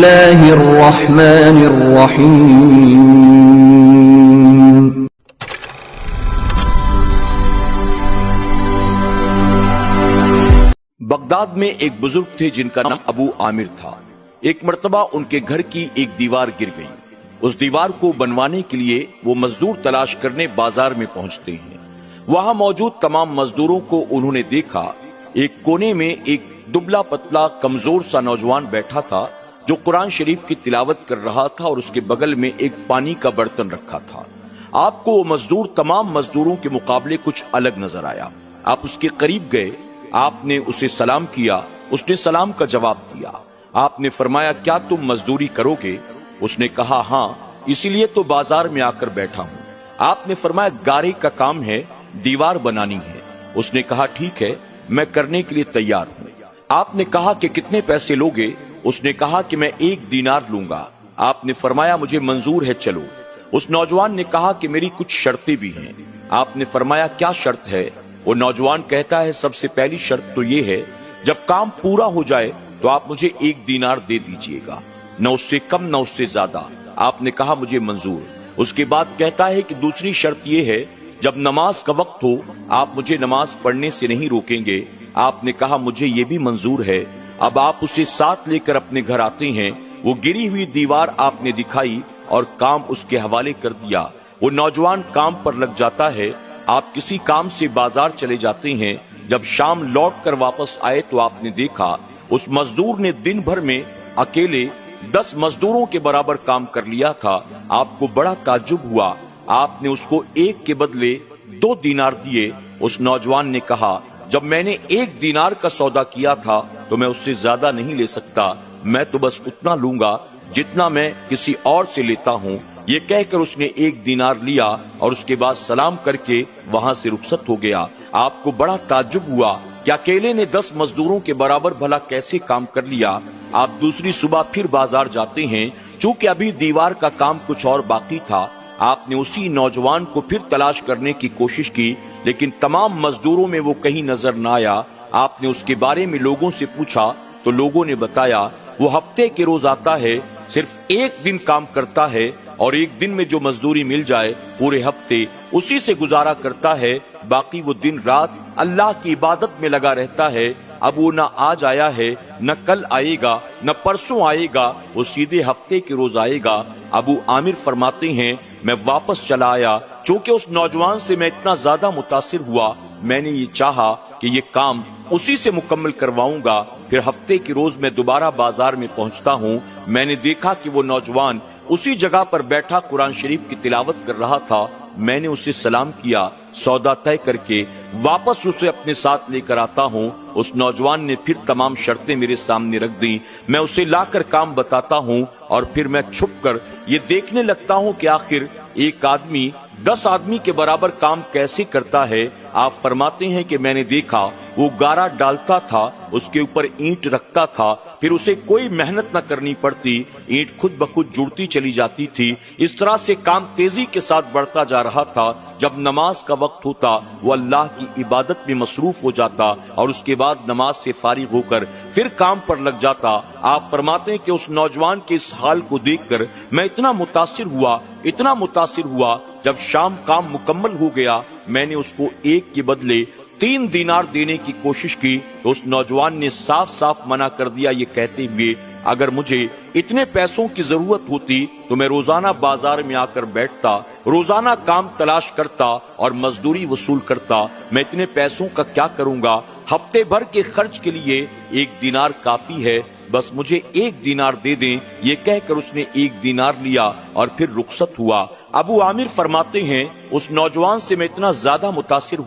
الله الرحمن الرحيم بغداد میں ایک بزرگ تھے جن کا نام ابو عامر تھا۔ ایک مرتبہ ان کے گھر کی ایک دیوار گر گئی۔ اس دیوار کو بنوانے کے لیے وہ مزدور تلاش کرنے بازار میں پہنچتے ہیں۔ وہاں موجود تمام مزدوروں کو انہوں نے دیکھا۔ ایک کونے میں ایک دبلا پتلا کمزور سا نوجوان بیٹھا تھا جو قرآن شریف کی تلاوت کر رہا تھا اور اس کے بغل میں ایک پانی کا برتن رکھا تھا۔ آپ کو وہ مزدور تمام مزدوروں کے مقابلے کچھ الگ نظر آیا۔ آپ اس کے قریب گئے، آپ نے اسے سلام کیا، اس نے سلام کا جواب دیا۔ آپ نے فرمایا کیا تم مزدوری کرو گے؟ اس نے کہا ہاں، اسی لیے تو بازار میں آ کر بیٹھا ہوں۔ آپ نے فرمایا گارے کا کام ہے، دیوار بنانی ہے۔ اس نے کہا ٹھیک ہے، میں کرنے کے لیے تیار ہوں۔ آپ نے کہا کہ کتنے پیسے لوگے؟ اس نے کہا کہ میں 1 دینار لوں گا۔ آپ نے فرمایا مجھے منظور ہے، چلو۔ اس نوجوان نے کہا کہ میری کچھ شرطیں بھی ہیں۔ آپ نے فرمایا کیا شرط ہے؟ وہ نوجوان کہتا ہے سب سے پہلی شرط تو یہ ہے جب کام پورا ہو جائے تو آپ مجھے 1 دینار دے دیجئے گا، نہ اس سے کم نہ اس سے زیادہ۔ آپ نے کہا مجھے منظور۔ اس کے بعد کہتا ہے کہ دوسری شرط یہ ہے جب نماز کا وقت ہو آپ مجھے نماز پڑھنے سے نہیں روکیں گے۔ آپ نے کہا مجھے یہ بھی منظور ہے۔ اب آپ اسے ساتھ لے کر اپنے گھر آتے ہیں۔ وہ گری ہوئی دیوار آپ نے دکھائی اور کام اس کے حوالے کر دیا۔ وہ نوجوان کام پر لگ جاتا ہے۔ آپ کسی کام سے بازار چلے جاتے ہیں۔ جب شام لوٹ کر واپس آئے تو آپ نے دیکھا اس مزدور نے دن بھر میں اکیلے 10 مزدوروں کے برابر کام کر لیا تھا۔ آپ کو بڑا تعجب ہوا۔ آپ نے اس کو 1 کے بدلے 2 دینار دیے۔ اس نوجوان نے کہا جب میں نے 1 دینار کا سودا کیا تھا تو میں اس سے زیادہ نہیں لے سکتا، میں تو بس اتنا لوں گا جتنا میں کسی اور سے لیتا ہوں۔ یہ کہہ کر اس نے 1 دینار لیا اور اس کے بعد سلام کر کے وہاں سے رخصت ہو گیا۔ آپ کو بڑا تعجب ہوا کہ اکیلے نے 10 مزدوروں کے برابر بھلا کیسے کام کر لیا۔ آپ دوسری صبح پھر بازار جاتے ہیں۔ چونکہ ابھی دیوار کا کام کچھ اور باقی تھا، آپ نے اسی نوجوان کو پھر تلاش کرنے کی کوشش کی، لیکن تمام مزدوروں میں وہ کہیں نظر نہ آیا۔ آپ نے اس کے بارے میں لوگوں سے پوچھا تو لوگوں نے بتایا وہ ہفتے کے روز آتا ہے، صرف 1 دن کام کرتا ہے اور 1 دن میں جو مزدوری مل جائے پورے ہفتے اسی سے گزارا کرتا ہے، باقی وہ دن رات اللہ کی عبادت میں لگا رہتا ہے۔ اب وہ نہ آج آیا ہے، نہ کل آئے گا، نہ پرسوں آئے گا، وہ سیدھے ہفتے کے روز آئے گا۔ ابو عامر فرماتے ہیں میں واپس چلا آیا، چونکہ اس نوجوان سے میں اتنا زیادہ متاثر ہوا، میں نے یہ چاہا کہ یہ کام اسی سے مکمل کرواؤں گا۔ پھر ہفتے کے روز میں دوبارہ بازار میں پہنچتا ہوں۔ میں نے دیکھا کہ وہ نوجوان اسی جگہ پر بیٹھا قرآن شریف کی تلاوت کر رہا تھا۔ میں نے اسے سلام کیا، سودا طے کر کے واپس اسے اپنے ساتھ لے کر آتا ہوں۔ اس نوجوان نے پھر تمام شرطیں میرے سامنے رکھ دیں۔ میں اسے لا کر کام بتاتا ہوں اور پھر میں چھپ کر یہ دیکھنے لگتا ہوں کہ آخر ایک آدمی 10 آدمی کے برابر کام کیسے کرتا ہے۔ آپ فرماتے ہیں کہ میں نے دیکھا وہ گارا ڈالتا تھا، اس کے اوپر اینٹ رکھتا تھا، پھر اسے کوئی محنت نہ کرنی پڑتی، اینٹ خود بخود جڑتی چلی جاتی تھی۔ اس طرح سے کام تیزی کے ساتھ بڑھتا جا رہا تھا۔ جب نماز کا وقت ہوتا وہ اللہ کی عبادت میں مصروف ہو جاتا اور اس کے بعد نماز سے فارغ ہو کر پھر کام پر لگ جاتا۔ آپ فرماتے ہیں کہ اس نوجوان کے اس حال کو دیکھ کر میں اتنا متاثر ہوا، جب شام کام مکمل ہو گیا میں نے اس کو 1 کے بدلے 3 دینار دینے کی کوشش کی تو اس نوجوان نے صاف صاف منع کر دیا، یہ کہتے ہوئے اگر مجھے اتنے پیسوں کی ضرورت ہوتی تو میں روزانہ بازار میں آ کر بیٹھتا، روزانہ کام تلاش کرتا اور مزدوری وصول کرتا، میں اتنے پیسوں کا کیا کروں گا؟ ہفتے بھر کے خرچ کے لیے 1 دینار کافی ہے، بس مجھے 1 دینار دے دیں۔ یہ کہہ کر اس نے 1 دینار لیا اور پھر رخصت ہوا۔ ابو عامر فرماتے ہیں اس نوجوان سے میں اتنا زیادہ متاثر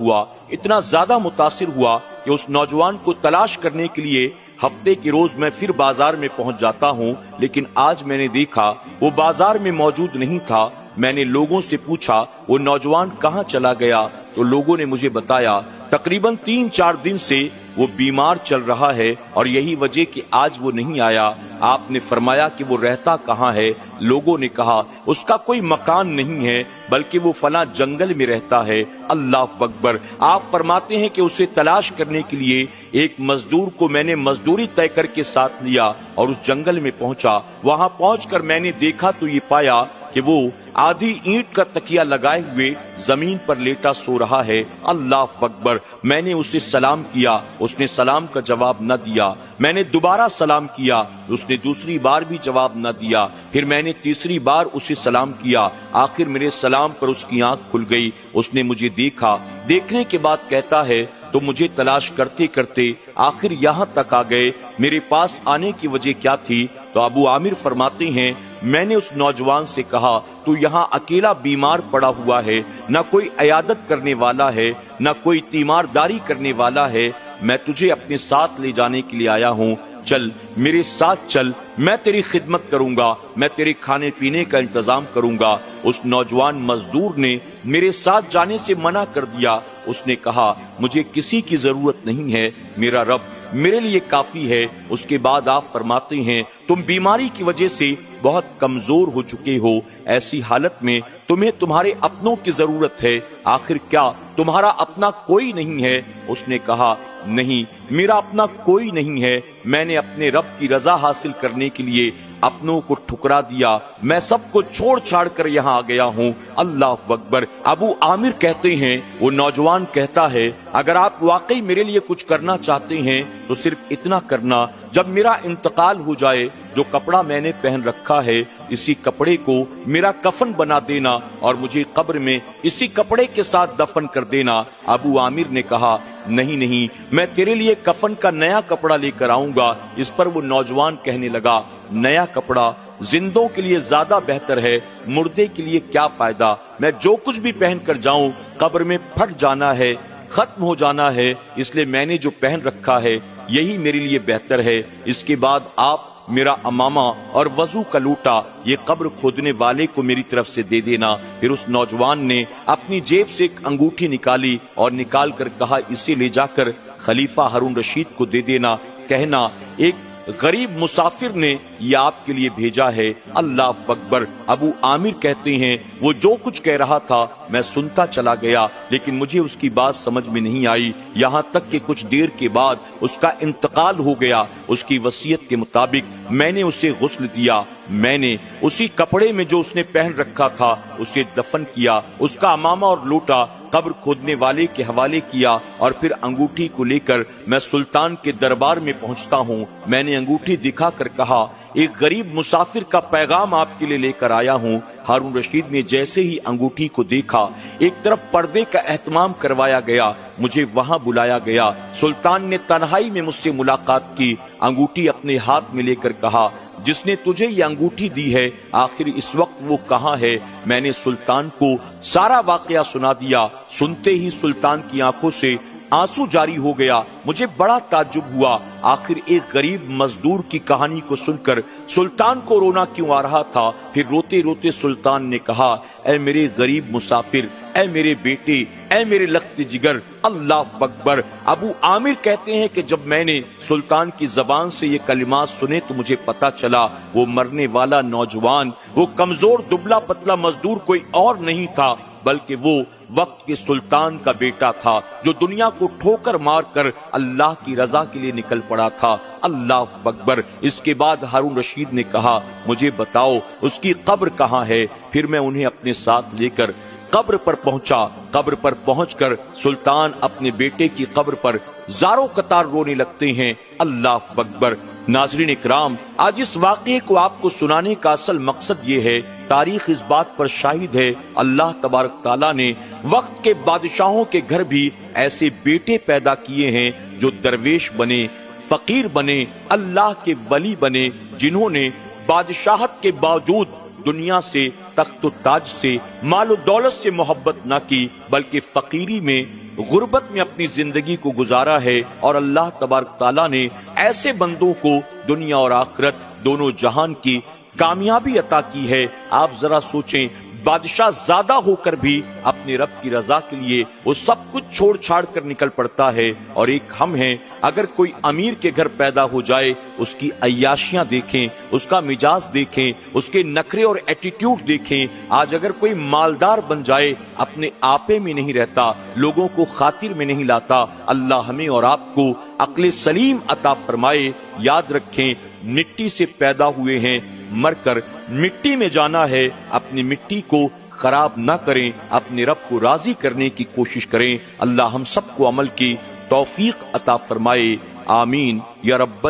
ہوا کہ اس نوجوان کو تلاش کرنے کے لیے ہفتے کے روز میں پھر بازار میں پہنچ جاتا ہوں، لیکن آج میں نے دیکھا وہ بازار میں موجود نہیں تھا۔ میں نے لوگوں سے پوچھا وہ نوجوان کہاں چلا گیا تو لوگوں نے مجھے بتایا تقریباً 3-4 دن سے وہ بیمار چل رہا ہے اور یہی وجہ کہ آج وہ نہیں آیا۔ آپ نے فرمایا کہ وہ رہتا کہاں ہے؟ لوگوں نے کہا اس کا کوئی مکان نہیں ہے بلکہ وہ فلاں جنگل میں رہتا ہے۔ اللہ اکبر۔ آپ فرماتے ہیں کہ اسے تلاش کرنے کے لیے ایک مزدور کو میں نے مزدوری طے کر کے ساتھ لیا اور اس جنگل میں پہنچا۔ وہاں پہنچ کر میں نے دیکھا تو یہ پایا کہ وہ آدھی اینٹ کا تکیہ لگائے ہوئے زمین پر لیٹا سو رہا ہے۔ اللہ اکبر۔ میں نے اسے سلام کیا، اس نے سلام کا جواب نہ دیا۔ میں نے دوبارہ سلام کیا، اس نے دوسری بار بھی جواب نہ دیا۔ پھر میں نے تیسری بار اسے سلام کیا۔ آخر میرے سلام پر اس کی آنکھ کھل گئی، اس نے مجھے دیکھا۔ دیکھنے کے بعد کہتا ہے تو مجھے تلاش کرتے کرتے آخر یہاں تک آ گئے۔ میرے پاس آنے کی وجہ کیا تھی؟ تو ابو عامر فرماتے ہیں میں نے اس نوجوان سے کہا تو یہاں اکیلا بیمار پڑا ہوا ہے، نہ کوئی عیادت کرنے والا ہے، نہ کوئی تیمارداری کرنے والا ہے، میں تجھے اپنے ساتھ لے جانے کے لیے آیا ہوں، چل میرے ساتھ چل، میں تیری خدمت کروں گا، میں تیرے کھانے پینے کا انتظام کروں گا۔ اس نوجوان مزدور نے میرے ساتھ جانے سے منع کر دیا۔ اس نے کہا مجھے کسی کی ضرورت نہیں ہے، میرا رب میرے لیے کافی ہے۔ اس کے بعد آپ فرماتے ہیں تم بیماری کی وجہ سے بہت کمزور ہو چکے ہو، ایسی حالت میں تمہیں تمہارے اپنوں کی ضرورت ہے، آخر کیا تمہارا اپنا کوئی نہیں ہے؟ اس نے کہا نہیں، میرا اپنا کوئی نہیں ہے، میں نے اپنے رب کی رضا حاصل کرنے کے لیے اپنوں کو ٹھکرا دیا، میں سب کو چھوڑ چھاڑ کر یہاں آ گیا ہوں۔ اللہ اکبر۔ ابو عامر کہتے ہیں وہ نوجوان کہتا ہے اگر آپ واقعی میرے لیے کچھ کرنا چاہتے ہیں تو صرف اتنا کرنا، جب میرا انتقال ہو جائے جو کپڑا میں نے پہن رکھا ہے اسی کپڑے کو میرا کفن بنا دینا اور مجھے قبر میں اسی کپڑے کے ساتھ دفن کر دینا۔ ابو عامر نے کہا نہیں نہیں، میں تیرے لیے کفن کا نیا کپڑا لے کر آؤں گا۔ اس پر وہ نوجوان کہنے لگا نیا کپڑا زندوں کے لیے زیادہ بہتر ہے، مردے کے لیے کیا فائدہ؟ میں جو کچھ بھی پہن کر جاؤں قبر میں پھٹ جانا ہے، ختم ہو جانا ہے، اس لیے میں نے جو پہن رکھا ہے یہی میرے لیے بہتر ہے۔ اس کے بعد آپ میرا امامہ اور وضو کا لوٹا یہ قبر کھودنے والے کو میری طرف سے دے دینا۔ پھر اس نوجوان نے اپنی جیب سے ایک انگوٹھی نکالی اور نکال کر کہا اسے لے جا کر خلیفہ ہارون رشید کو دے دینا، کہنا ایک غریب مسافر نے یہ آپ کے لیے بھیجا ہے۔ اللہ اکبر۔ ابو عامر کہتے ہیں وہ جو کچھ کہہ رہا تھا میں سنتا چلا گیا، لیکن مجھے اس کی بات سمجھ میں نہیں آئی، یہاں تک کہ کچھ دیر کے بعد اس کا انتقال ہو گیا۔ اس کی وصیت کے مطابق میں نے اسے غسل دیا، میں نے اسی کپڑے میں جو اس نے پہن رکھا تھا اسے دفن کیا، اس کا امامہ اور لوٹا قبر کھودنے والے کے حوالے کیا، اور پھر انگوٹھی کو لے کر میں سلطان کے دربار میں پہنچتا ہوں۔ میں نے انگوٹھی دکھا کر کہا ایک غریب مسافر کا پیغام آپ کے لیے لے کر آیا ہوں۔ ہارون رشید نے جیسے ہی انگوٹھی کو دیکھا، ایک طرف پردے کا اہتمام کروایا گیا، مجھے وہاں بلایا گیا، سلطان نے تنہائی میں مجھ سے ملاقات کی، انگوٹھی اپنے ہاتھ میں لے کر کہا جس نے تجھے یہ انگوٹھی دی ہے آخر اس وقت وہ کہاں ہے؟ میں نے سلطان کو سارا واقعہ سنا دیا۔ سنتے ہی سلطان کی آنکھوں سے آنسو جاری ہو گیا۔ مجھے بڑا تعجب ہوا، آخر ایک غریب مزدور کی کہانی کو سن کر سلطان کو رونا کیوں آ رہا تھا؟ پھر روتے روتے سلطان نے کہا اے میرے غریب مسافر، اے میرے بیٹے، اے میرے لخت جگر۔ اللہ اکبر۔ ابو عامر کہتے ہیں کہ جب میں نے سلطان کی زبان سے یہ کلمات سنے تو مجھے پتا چلا وہ مرنے والا نوجوان، وہ کمزور دبلا پتلا مزدور کوئی اور نہیں تھا بلکہ وہ وقت کے سلطان کا بیٹا تھا جو دنیا کو ٹھوکر مار کر اللہ کی رضا کے لیے نکل پڑا تھا۔ اللہ اکبر۔ اس کے بعد ہارون رشید نے کہا مجھے بتاؤ اس کی قبر کہاں ہے؟ پھر میں انہیں اپنے ساتھ لے کر قبر پر پہنچا۔ قبر پر پہنچ کر سلطان اپنے بیٹے کی قبر پر زاروں قطار رونے لگتے ہیں۔ اللہ اکبر۔ ناظرین اکرام، آج اس واقعے کو آپ کو سنانے کا اصل مقصد یہ ہے، تاریخ اس بات پر شاہد ہے اللہ تبارک تعالیٰ نے وقت کے بادشاہوں کے گھر بھی ایسے بیٹے پیدا کیے ہیں جو درویش بنے، فقیر بنے، اللہ کے ولی بنے، جنہوں نے بادشاہت کے باوجود دنیا سے، تخت و تاج سے، مال و دولت سے محبت نہ کی بلکہ فقیری میں، غربت میں اپنی زندگی کو گزارا ہے، اور اللہ تبارک تعالیٰ نے ایسے بندوں کو دنیا اور آخرت دونوں جہان کی کامیابی عطا کی ہے۔ آپ ذرا سوچیں، بادشاہ زیادہ ہو کر بھی اپنے رب کی رضا کے لیے وہ سب کچھ چھوڑ چھاڑ کر نکل پڑتا ہے، اور ایک ہم ہیں اگر کوئی امیر کے گھر پیدا ہو جائے اس کی عیاشیاں دیکھیں، اس کا مزاج دیکھیں، اس کے نخرے اور ایٹیٹیوڈ دیکھیں۔ آج اگر کوئی مالدار بن جائے اپنے آپے میں نہیں رہتا، لوگوں کو خاطر میں نہیں لاتا، اللہ ہمیں اور آپ کو عقل سلیم عطا فرمائے۔ یاد رکھیں مٹی سے پیدا ہوئے ہیں، مر کر مٹی میں جانا ہے، اپنی مٹی کو خراب نہ کریں، اپنے رب کو راضی کرنے کی کوشش کریں۔ اللہ ہم سب کو عمل کی توفیق عطا فرمائے، آمین یا رب